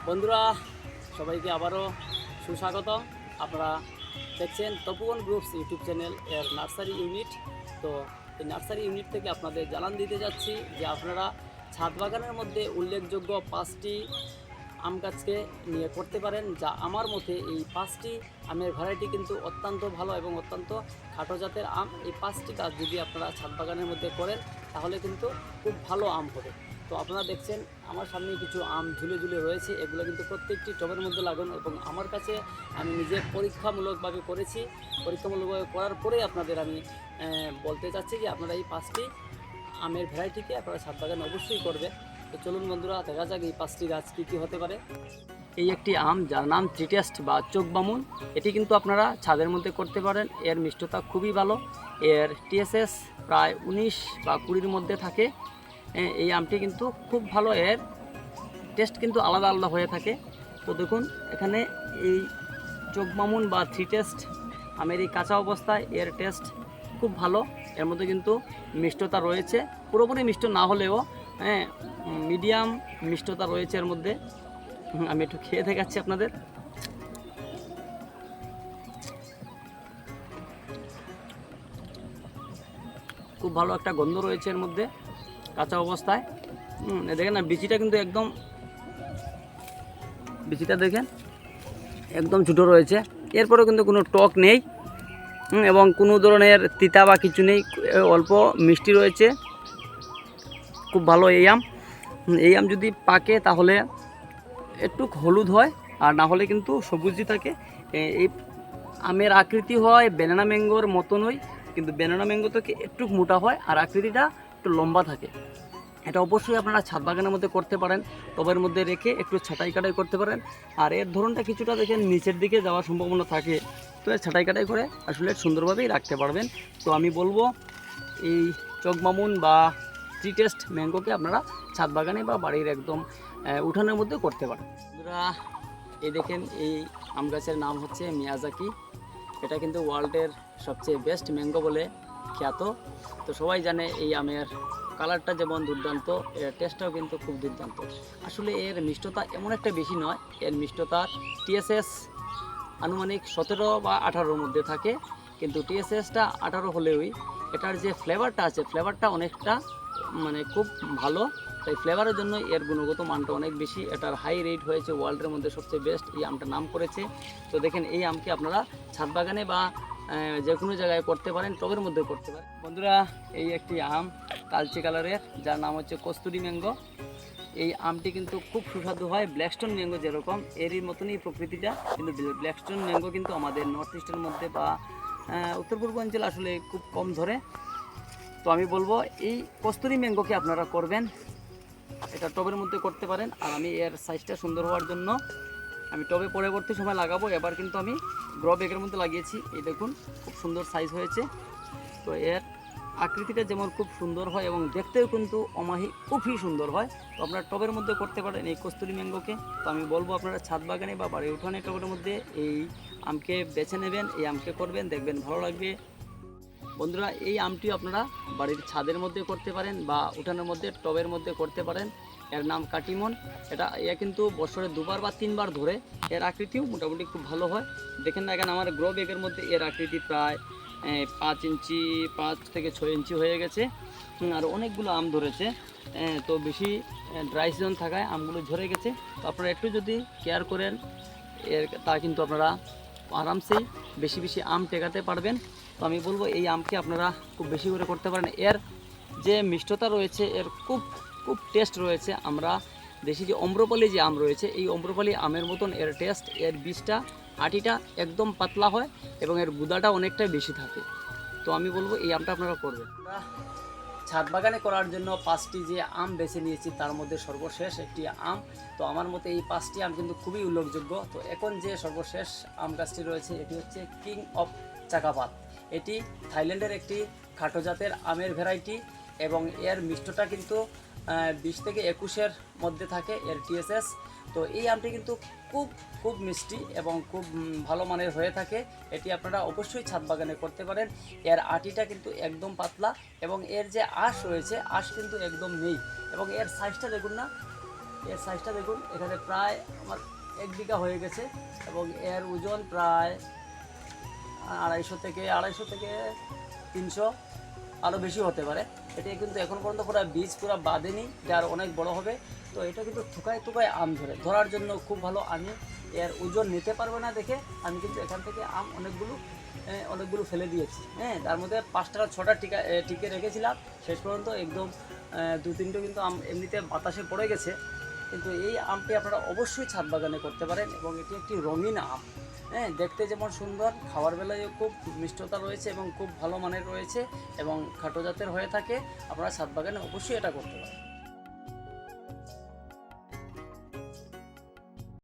বন্ধুরা সবাইকে আবারও সুস্বাগত। আপনারা দেখছেন তপুবন গ্রুপস ইউটিউব চ্যানেল এর নার্সারি ইউনিট। তো এই নার্সারি ইউনিট থেকে আপনাদের জানান দিতে যাচ্ছি যে আপনারা ছাদ বাগানের মধ্যে উল্লেখযোগ্য 5টি আম গাছকে নিয়ে করতে পারেন, যা আমার মতে এই 5টি আমের ভ্যারাইটি কিন্তু অত্যন্ত ভালো এবং অত্যন্ত খাটো জাতের আম। এই 5টি গাছ যদি আপনারা ছাদ বাগানের মধ্যে করেন তাহলে কিন্তু খুব ভালো আম হবে। তো আপনারা দেখছেন আমার সামনে কিছু আম ঝুলে ঝুলে রয়েছে, এগুলো কিন্তু প্রত্যেকটি টবের মধ্যে লাগানো এবং আমার কাছে আমি নিজে পরীক্ষামূলকভাবে করেছি। পরীক্ষামূলকভাবে করার পরেই আপনাদের আমি বলতে চাচ্ছি যে আপনারা এই 5টি আমের ভ্যারাইটিকে আপনারা ছাদ বাগানে অবশ্যই করবেন। তো চলুন বন্ধুরা, দেখা যাক এই 5টি গাছ কী কী হতে পারে। এই একটি আম যার নাম ট্রিটেস্ট বা চোখ বামুন, এটি কিন্তু আপনারা ছাদের মধ্যে করতে পারেন। এর মিষ্টতা খুবই ভালো, এর টিএসএস প্রায় 19 বা 20-র মধ্যে থাকে। এই আমটি কিন্তু খুব ভালো, এর টেস্ট কিন্তু আলাদা আলাদা হয়ে থাকে। তো দেখুন এখানে এই চোখ বামুন বা ট্রিটেস্ট আমের এই কাঁচা অবস্থায় এর টেস্ট খুব ভালো। এর মধ্যে কিন্তু মিষ্টতা রয়েছে, পুরোপুরি মিষ্ট না হলেও মিডিয়াম মিষ্টতা রয়েছে এর মধ্যে। আমি একটু খেয়ে দেখাচ্ছি আপনাদের। খুব ভালো একটা গন্ধ রয়েছে এর মধ্যে কাঁচা অবস্থায়। দেখেন না, বিচিটা কিন্তু একদম, বিচিটা দেখেন একদম ছোটো রয়েছে। এরপরেও কিন্তু কোনো টক নেই এবং কোনো ধরনের তিতা বা কিছু নেই, অল্প মিষ্টি রয়েছে। খুব ভালো এই আম। এই আম যদি পাকে তাহলে একটু হলুদ হয়, আর না হলে কিন্তু সবুজই থাকে। এই আমের আকৃতি হয় ব্যানানা ম্যাঙ্গোর মতনই, কিন্তু ব্যানানা ম্যাঙ্গো থেকে একটু মোটা হয় আর আকৃতিটা একটু লম্বা থাকে। এটা অবশ্যই আপনারা ছাদ বাগানের মধ্যে করতে পারেন, টবের মধ্যে রেখে একটু ছাঁটাই কাটাই করতে পারেন। আর এর ধরনটা কিছুটা দেখেন নিচের দিকে যাওয়ার সম্ভাবনা থাকে, তো এর ছাঁটাই কাটাই করে আসলে সুন্দরভাবেই রাখতে পারবেন। তো আমি বলবো এই চোখ বামুন বা ট্রিটেস্ট ম্যাঙ্গোকে আপনারা ছাদ বাগানে বা বাড়ির একদম উঠানের মধ্যে করতে পারেন। বন্ধুরা এই দেখেন, এই আম গাছের নাম হচ্ছে মিয়াজাকি। এটা কিন্তু ওয়ার্ল্ডের সবচেয়ে বেস্ট ম্যাঙ্গো বলে খ্যাত। তো সবাই জানে এই আমের কালারটা যেমন দুর্দান্ত, এর টেস্টটাও কিন্তু খুব দুর্দান্ত। আসলে এর মিষ্টতা এমন একটা বেশি নয়, এর মিষ্টতা টিএসএস আনুমানিক 17 বা 18-র মধ্যে থাকে, কিন্তু টিএসএসটা 18 হলেওই এটার যে ফ্লেভারটা আছে, ফ্লেভারটা অনেকটা খুব ভালো। তাই ফ্লেভারের জন্য এর গুণগত মানটা অনেক বেশি। এটার হাই রেট হয়েছে, ওয়ার্ল্ডের মধ্যে সবচেয়ে বেস্ট এই আমটা নাম করেছে। তো দেখেন এই আমকে আপনারা ছাদ বাগানে বা যে কোনো জায়গায় করতে পারেন, টবের মধ্যে করতে পারেন। বন্ধুরা এই একটি আম কালচে কালারের, যার নাম হচ্ছে কস্তুরি ম্যাঙ্গো। এই আমটি কিন্তু খুব সুস্বাদু হয়, ব্ল্যাকস্টোন ম্যাঙ্গো যেরকম এরই মতনই প্রকৃতিটা, কিন্তু ব্ল্যাকস্টোন ম্যাঙ্গো কিন্তু আমাদের নর্থ ইস্টের মধ্যে বা উত্তর পূর্বাঞ্চল আসলে খুব কম ধরে। তো আমি বলবো এই কস্তুরি ম্যাঙ্গোকে আপনারা করবেন, এটা টবের মধ্যে করতে পারেন। আর আমি এর সাইজটা সুন্দর হওয়ার জন্য আমি টবে পরবর্তী সময় লাগাবো। এবার কিন্তু আমি গ্রো ব্যাগের মধ্যে লাগিয়েছি। এই দেখুন খুব সুন্দর সাইজ হয়েছে। তো এর আকৃতিটা যেমন খুব সুন্দর হয় এবং দেখতেও কিন্তু খুবই সুন্দর হয়। তো আপনারা টবের মধ্যে করতে পারেন এই কস্তুরি ম্যাঙ্গোকে। তো আমি বলবো আপনারা ছাদ বাগানে বা বাড়ির উঠানে টবের মধ্যে এই আমকে বেছে নেবেন, এই আমকে করবেন, দেখবেন ভালো লাগবে। বন্ধুরা এই আমটি আপনারা বাড়ির ছাদের মধ্যে করতে পারেন বা উঠানের মধ্যে টবের মধ্যে করতে পারেন। এর নাম কাটিমন। এ কিন্তু বছরে 2বার বা 3বার ধরে। এর আকৃতিও মোটামুটি খুব ভালো হয়। দেখেন না, এখানে আমার গ্রো ব্যাগের মধ্যে এর আকৃতি প্রায় 5 ইঞ্চি, 5 থেকে 6 ইঞ্চি হয়ে গেছে। আর অনেকগুলো আম ধরেছে। তো বেশি ড্রাই সিজন থাকায় আমগুলো ঝরে গেছে। তো আপনারা একটু যদি কেয়ার করেন তা কিন্তু আপনারা আরামসেই বেশি বেশি আম টেকাতে পারবেন। তো আমি বলবো এই আমকে আপনারা খুব বেশি করে করতে পারেন। এর যে মিষ্টতা রয়েছে, এর খুব খুব টেস্ট রয়েছে। আমরা দেশি যে অম্রপালি যে আম রয়েছে, এই অম্রপালি আমের মতন এর টেস্ট। এর বীজটা আটিটা একদম পাতলা হয় এবং এর গুদাটা অনেকটাই বেশি থাকে। তো আমি বলবো এই আমটা আপনারা করবেন। ছাদ বাগানে করার জন্য 5টি যে আম বেছে নিয়েছি তার মধ্যে সর্বশেষ একটি আম। তো আমার মতে এই 5টি আম কিন্তু খুবই উল্লেখযোগ্য। তো এখন যে সর্বশেষ আম গাছটি রয়েছে এটি হচ্ছে কিং অফ চাকাপাত। এটি থাইল্যান্ডের একটি খাটো জাতের আমের ভ্যারাইটি এবং এর মিষ্টতা কিন্তু 20 থেকে 21-এর মধ্যে থাকে এর টিএসএস। তো এই আমটি কিন্তু খুব খুব মিষ্টি এবং খুব ভালো মানের হয়ে থাকে। এটি আপনারা অবশ্যই ছাদ বাগানে করতে পারেন। এর আটিটা কিন্তু একদম পাতলা এবং এর যে আঁশ রয়েছে, আঁশ কিন্তু একদম নেই এবং এর সাইজটা দেখুন না, এর সাইজটা দেখুন, এখানে প্রায় আমার 1 বিঘা হয়ে গেছে এবং এর ওজন প্রায় 250 থেকে 300 আরও বেশি হতে পারে। এটা কিন্তু এখন পর্যন্ত পুরো বীজ পুরো বাঁধেনি, এটা আর অনেক বড় হবে। তো এটা কিন্তু থুকায় থুকায় আম ধরার জন্য খুব ভালো। আমি এর ওজন নিতে পারবো না দেখে আমি কিন্তু এখান থেকে আম অনেকগুলো ফেলে দিয়েছি। হ্যাঁ, তার মধ্যে 5টা 6টা টিকে রেখেছিলাম, শেষ পর্যন্ত একদম 2-3টে কিন্তু আম এমনিতে বাতাসে পড়ে গেছে। কিন্তু এই আমটি আপনারা অবশ্যই ছাদ বাগানে করতে পারেন এবং এটি একটি রঙিন আম। হ্যাঁ, দেখতে যেমন সুন্দর, খাওয়ার বেলায়ও খুব মিষ্টতা রয়েছে এবং খুব ভালো মানের রয়েছে এবং খাটো জাতের হয়ে থাকে। আপনারা ছাদ বাগানে অবশ্যই এটা করতে পারেন।